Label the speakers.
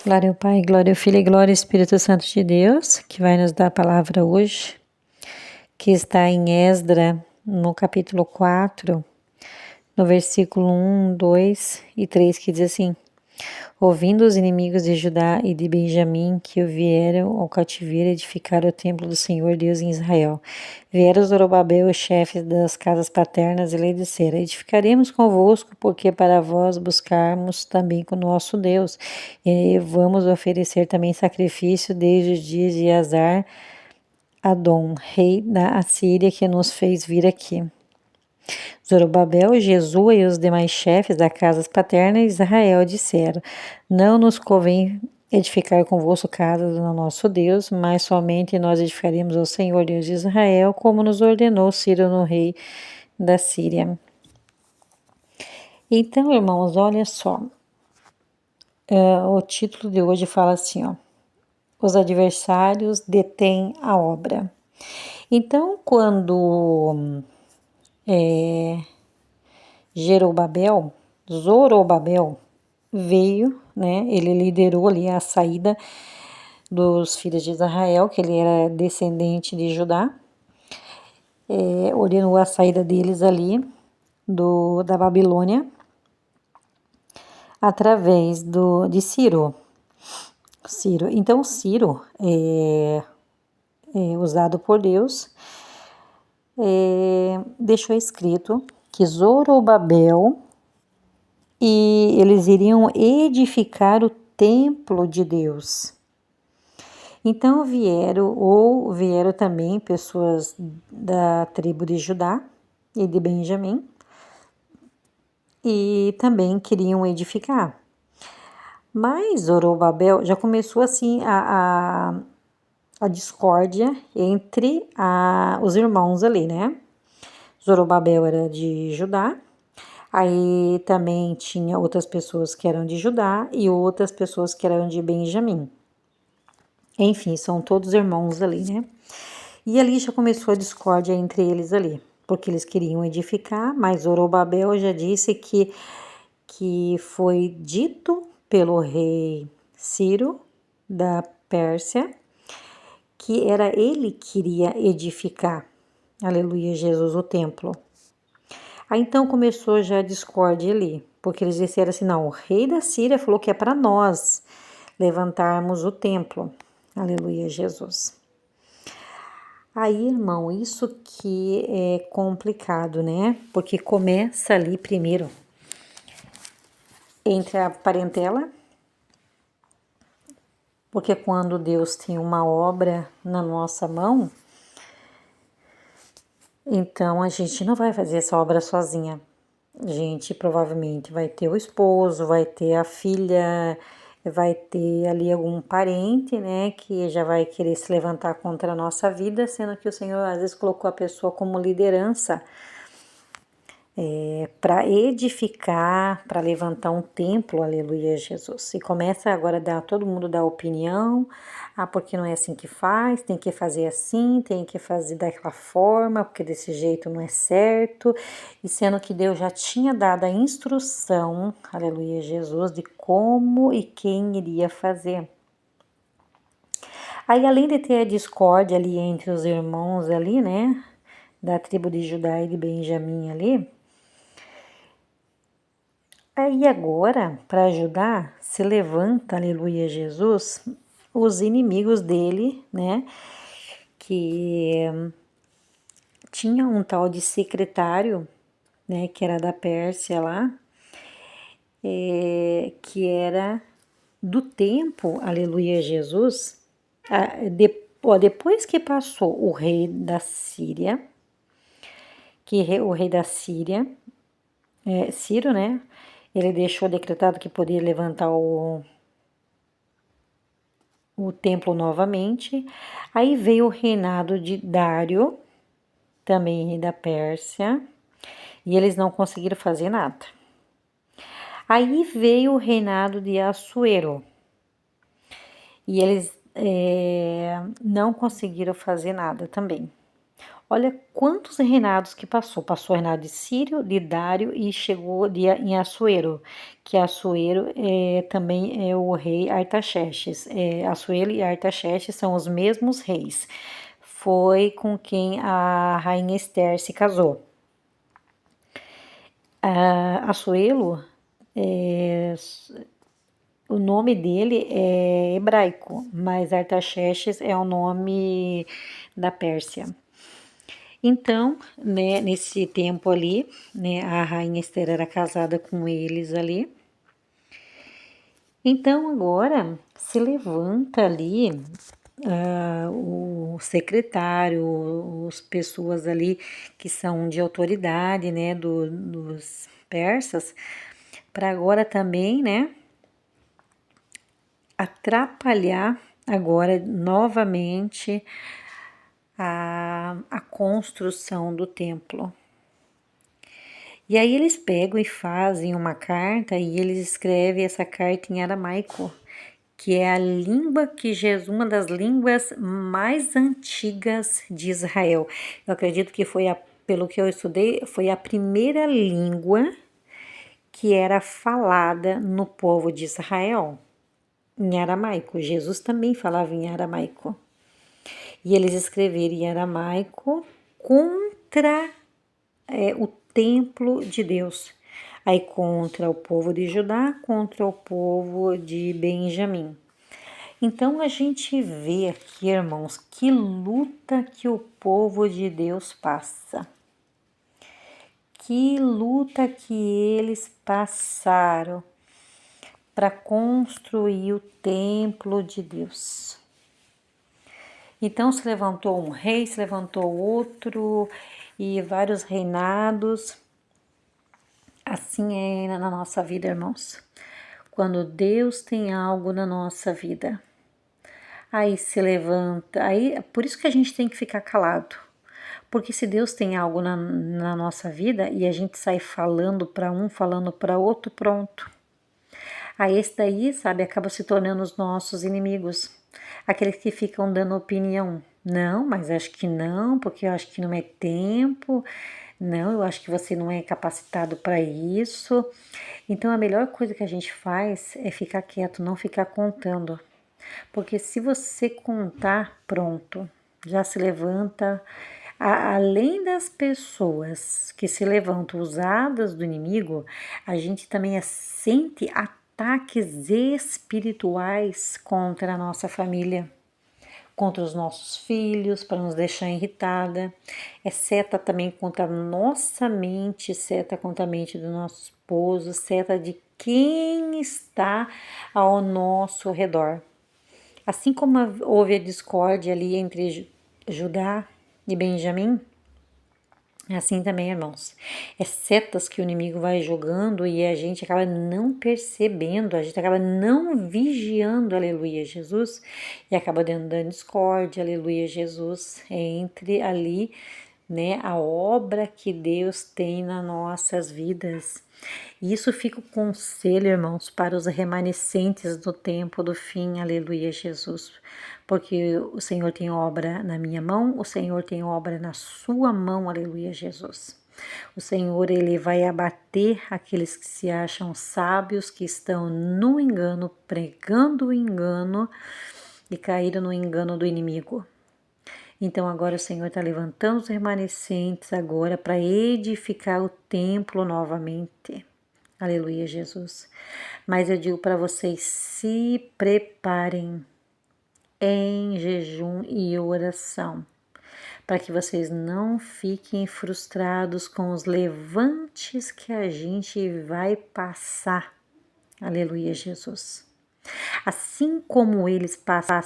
Speaker 1: Glória ao Pai, glória ao Filho e glória ao Espírito Santo de Deus, que vai nos dar a palavra hoje, que está em Esdra, no capítulo 4, no versículo 1, 2 e 3, que diz assim: ouvindo os inimigos de Judá e de Benjamim que vieram ao cativeiro edificar o templo do Senhor Deus em Israel, vieram Zorobabel, os chefes das casas paternas, e lhe disseram: edificaremos convosco, porque para vós buscarmos também com o nosso Deus, e vamos oferecer também sacrifício desde os dias de Azar Adom, rei da Assíria, que nos fez vir aqui. Zorobabel, Jesua e os demais chefes da casa paterna de Israel disseram: não nos convém edificar convosco casa do nosso Deus, mas somente nós edificaremos ao Senhor Deus de Israel, como nos ordenou Ciro, no rei da Síria. Então, irmãos, olha só, o título de hoje fala assim, ó: os adversários detêm a obra. Então, quando Zorobabel veio, né? Ele liderou ali a saída dos filhos de Israel, que ele era descendente de Judá, ordenou a saída deles ali da Babilônia através de Ciro. Então Ciro é usado por Deus, deixou escrito que Zorobabel e eles iriam edificar o templo de Deus. Então vieram também pessoas da tribo de Judá e de Benjamim e também queriam edificar. Mas Zorobabel já começou assim a discórdia entre os irmãos ali, né? Zorobabel era de Judá, aí também tinha outras pessoas que eram de Judá e outras pessoas que eram de Benjamim. Enfim, são todos irmãos ali, né? E ali já começou a discórdia entre eles ali, porque eles queriam edificar, mas Zorobabel já disse que foi dito pelo rei Ciro da Pérsia que era ele que queria edificar, aleluia, Jesus, o templo. Aí então começou já a discórdia ali, porque eles disseram assim: não, o rei da Síria falou que é para nós levantarmos o templo, aleluia, Jesus. Aí, irmão, isso que é complicado, né? Porque começa ali primeiro entre a parentela, porque quando Deus tem uma obra na nossa mão, então a gente não vai fazer essa obra sozinha. A gente provavelmente vai ter o esposo, vai ter a filha, vai ter ali algum parente, né, que já vai querer se levantar contra a nossa vida, sendo que o Senhor às vezes colocou a pessoa como liderança para edificar, para levantar um templo, aleluia, Jesus. E começa agora todo mundo dá opinião, porque não é assim que faz, tem que fazer assim, tem que fazer daquela forma, porque desse jeito não é certo, e sendo que Deus já tinha dado a instrução, aleluia, Jesus, de como e quem iria fazer. Aí, além de ter a discórdia ali entre os irmãos ali, né, da tribo de Judá e de Benjamim ali, aí agora, para ajudar, se levanta, aleluia, Jesus, os inimigos dele, né, que tinha um tal de secretário, né, que era da Pérsia lá, que era do tempo, aleluia, Jesus, depois que passou o rei da Síria, o rei da Síria, Ciro, né, ele deixou decretado que poderia levantar o templo novamente. Aí veio o reinado de Dário, também rei da Pérsia, e eles não conseguiram fazer nada. Aí veio o reinado de Assuero, e eles não conseguiram fazer nada também. Olha quantos reinados que passou. Passou o reinado de Círio, de Dário e chegou em Assuero, que Assuero também é o rei Artaxerxes. Assuero e Artaxerxes são os mesmos reis. Foi com quem a rainha Esther se casou. Assuero, o nome dele é hebraico, mas Artaxerxes é o nome da Pérsia. Então, né, nesse tempo ali, né, a rainha Esther era casada com eles ali. Então, agora se levanta ali o secretário, as pessoas ali que são de autoridade, né, dos persas, para agora também, né, atrapalhar agora novamente a construção do templo. E aí eles pegam e fazem uma carta e eles escrevem essa carta em aramaico, que é a língua que Jesus, uma das línguas mais antigas de Israel. Eu acredito que pelo que eu estudei, foi a primeira língua que era falada no povo de Israel, em aramaico. Jesus também falava em aramaico. E eles escreveram em aramaico contra o templo de Deus. Aí contra o povo de Judá, contra o povo de Benjamim. Então a gente vê aqui, irmãos, que luta que o povo de Deus passa. Que luta que eles passaram para construir o templo de Deus. Então se levantou um rei, se levantou outro e vários reinados. Assim é na nossa vida, irmãos. Quando Deus tem algo na nossa vida, aí se levanta, aí por isso que a gente tem que ficar calado. Porque se Deus tem algo na nossa vida e a gente sai falando para um, falando para outro, pronto. Aí esse daí, sabe, acaba se tornando os nossos inimigos. Aqueles que ficam dando opinião. Não, mas acho que não, porque eu acho que não é tempo. Não, eu acho que você não é capacitado para isso. Então a melhor coisa que a gente faz é ficar quieto, não ficar contando. Porque se você contar, pronto, já se levanta. Além das pessoas que se levantam usadas do inimigo, a gente também sente ataques espirituais contra a nossa família, contra os nossos filhos, para nos deixar irritada. É seta também contra a nossa mente, seta contra a mente do nosso esposo, seta de quem está ao nosso redor. Assim como houve a discórdia ali entre Judá e Benjamim, assim também, irmãos. É setas que o inimigo vai jogando e a gente acaba não percebendo, a gente acaba não vigiando, aleluia, Jesus, e acaba dando discórdia, aleluia, Jesus, entre ali, né, a obra que Deus tem nas nossas vidas. E isso fica o conselho, irmãos, para os remanescentes do tempo do fim, aleluia, Jesus. Porque o Senhor tem obra na minha mão, o Senhor tem obra na sua mão, aleluia, Jesus. O Senhor, ele vai abater aqueles que se acham sábios, que estão no engano, pregando o engano e caíram no engano do inimigo. Então agora o Senhor está levantando os remanescentes agora para edificar o templo novamente. Aleluia, Jesus. Mas eu digo para vocês, se preparem em jejum e oração, para que vocês não fiquem frustrados com os levantes que a gente vai passar. Aleluia, Jesus. Assim como eles passaram